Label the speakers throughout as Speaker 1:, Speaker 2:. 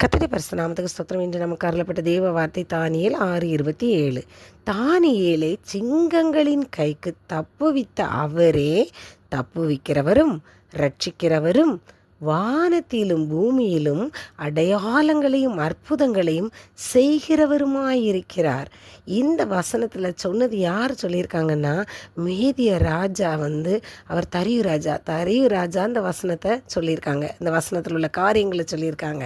Speaker 1: கர்த்தருடைய பரிசுத்த நாமத்துக்கு ஸ்தோத்திரம். இன்று நமக்கு அருளப்பட்ட தேவ வார்த்தை தானியேல் 6:27. தானியேலை சிங்கங்களின் கைக்கு தப்புவித்த அவரே தப்புவிக்கிறவரும் ரட்சிக்கிறவரும் வானத்திலும் பூமியிலும் அடையாளங்களையும் அற்புதங்களையும் செய்கிறவருமாயிருக்கிறார். இந்த வசனத்தில் சொன்னது யார் சொல்லியிருக்காங்கன்னா, மேதிய ராஜா அவர் தரியு ராஜா இந்த வசனத்தை சொல்லியிருக்காங்க. இந்த வசனத்தில் உள்ள காரியங்களை சொல்லியிருக்காங்க.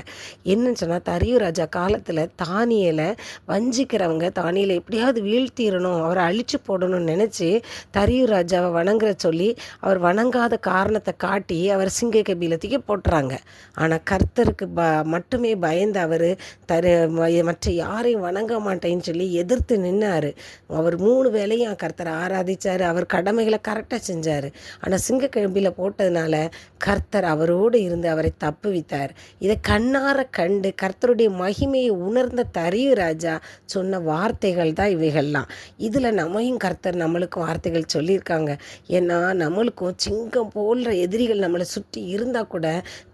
Speaker 1: என்னன்னு சொன்னால், தரியு ராஜா காலத்தில் தானியேலை வஞ்சிக்கிறவங்க தானியேலை எப்படியாவது வீழ்த்திடணும், அவரை அழிச்சு போடணும்னு நினச்சி தரியு ராஜாவை வணங்குற சொல்லி அவர் வணங்காத காரணத்தை காட்டி அவர் சிங்க கபிலத்துக்கு போட்டுறாங்க. ஆனால் கர்த்தருக்கு மட்டுமே பயந்து அவர் மற்ற யாரையும் வணங்க மாட்டேன்னு சொல்லி எதிர்த்து நின்னார். அவர் 3 வேளையும் கர்த்தரை ஆராதித்தார். அவர் கடமைகளை கரெக்டாக செஞ்சார். ஆனால் சிங்க கபியில் போட்டதுனால கர்த்தர் அவரோடு இருந்து அவரை தப்புவித்தார். இதை கண்ணார கண்டு கர்த்தருடைய மகிமையை உணர்ந்த தரியு ராஜா சொன்ன வார்த்தைகள் தான் இவைகள்லாம். இதில் கர்த்தர் நம்மளுக்கும் வார்த்தைகள் சொல்லியிருக்காங்க. ஏன்னா நம்மளுக்கும் சிங்கம் போன்ற எதிரிகள் நம்மளை சுற்றி இருந்தால் கூட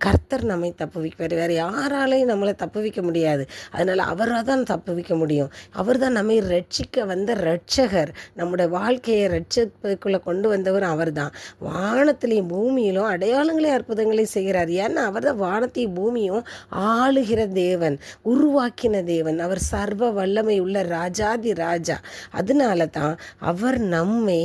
Speaker 1: கர்த்தர் நம்மை தப்புவிப்பார். வேறு யாராலையும் நம்மளை தப்புவிக்க முடியாது. அதனால் அவராக தான் தப்புவிக்க முடியும். அவர் தான் நம்மை ரட்சிக்க வந்த ரட்சகர். நம்முடைய வாழ்க்கையை ரட்சிப்புக்குள்ளே கொண்டு வந்தவர் அவர் தான். வானத்திலையும் பூமியிலும் அடையாளங்களையும் அற்புதங்களையும் செய்கிறார். ஏன்னா அவர் தான் வானத்தையும் பூமியும் ஆளுகிற தேவன், உருவாக்கின தேவன். அவர் சர்வ வல்லமை உள்ள ராஜாதி ராஜா. அதனால தான் அவர் நம்மை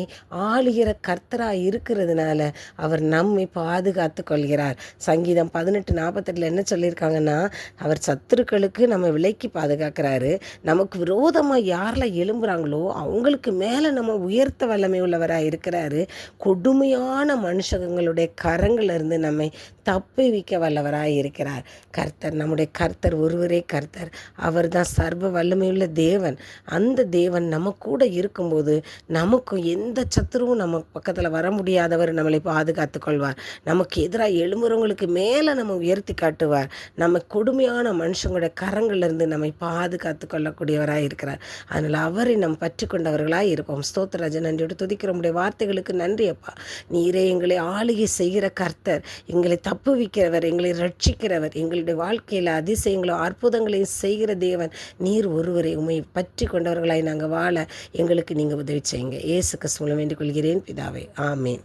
Speaker 1: ஆளுகிற கர்த்தராக இருக்கிறதுனால அவர் நம்மை பாதுகாத்து கொள்கிறார். சங்கீதம் 18:48 என்ன சொல்லியிருக்காங்கன்னா, அவர் சத்துருக்களுக்கு நம்ம விலைக்கு பாதுகாக்கிறாரு. நமக்கு விரோதமாக யாரெல்லாம் எழும்புகிறாங்களோ அவங்களுக்கு மேலே நம்ம உயர்த்த வல்லமை உள்ளவராக இருக்கிறாரு. கொடுமையான மனுஷங்களுடைய கரங்களிலிருந்து நம்மை தப்புவிக்க வல்லவராக இருக்கிறார். கர்த்தர், நம்முடைய கர்த்தர் ஒருவரே கர்த்தர். அவர் தான் சர்வ வல்லமையுள்ள தேவன். அந்த தேவன் நம்ம கூட இருக்கும்போது நமக்கும் எந்த சத்துருவும் நம்ம பக்கத்தில் வர முடியாதவர் நம்மளை பாதுகாத்து கொள்வார். நமக்கு எதிராக எழும்புறவங்களுக்கு மேலே நம்ம உயர்த்தி காட்டுவார். நம்ம கொடுமையான மனுஷங்களுடைய கரங்களிலிருந்து நம்மை பாதுகாத்து கொள்ளக்கூடியவராக இருக்கிறார். அதனால் அவரை நாம் பற்றி கொண்டவர்களாக இருப்போம். ஸ்தோத்திரராஜா, நன்றியோடு துதிக்கிற உடைய வார்த்தைகளுக்கு நன்றி அப்பா. நீரே எங்களை ஆளுகை செய்கிற கர்த்தர், எங்களை தப்புவிக்கிறவர், எங்களை ரட்சிக்கிறவர், எங்களுடைய வாழ்க்கையில் அதிசயங்களும் அற்புதங்களையும் செய்கிற தேவன் நீர் ஒருவரை. உண்மை பற்றி கொண்டவர்களாய் நாங்கள் வாழ எங்களுக்கு நீங்கள் உதவி செய்யுங்க. இயேசு கிறிஸ்து மூலம் வேண்டிக் கொள்கிறேன் பிதாவே, ஆமேன்.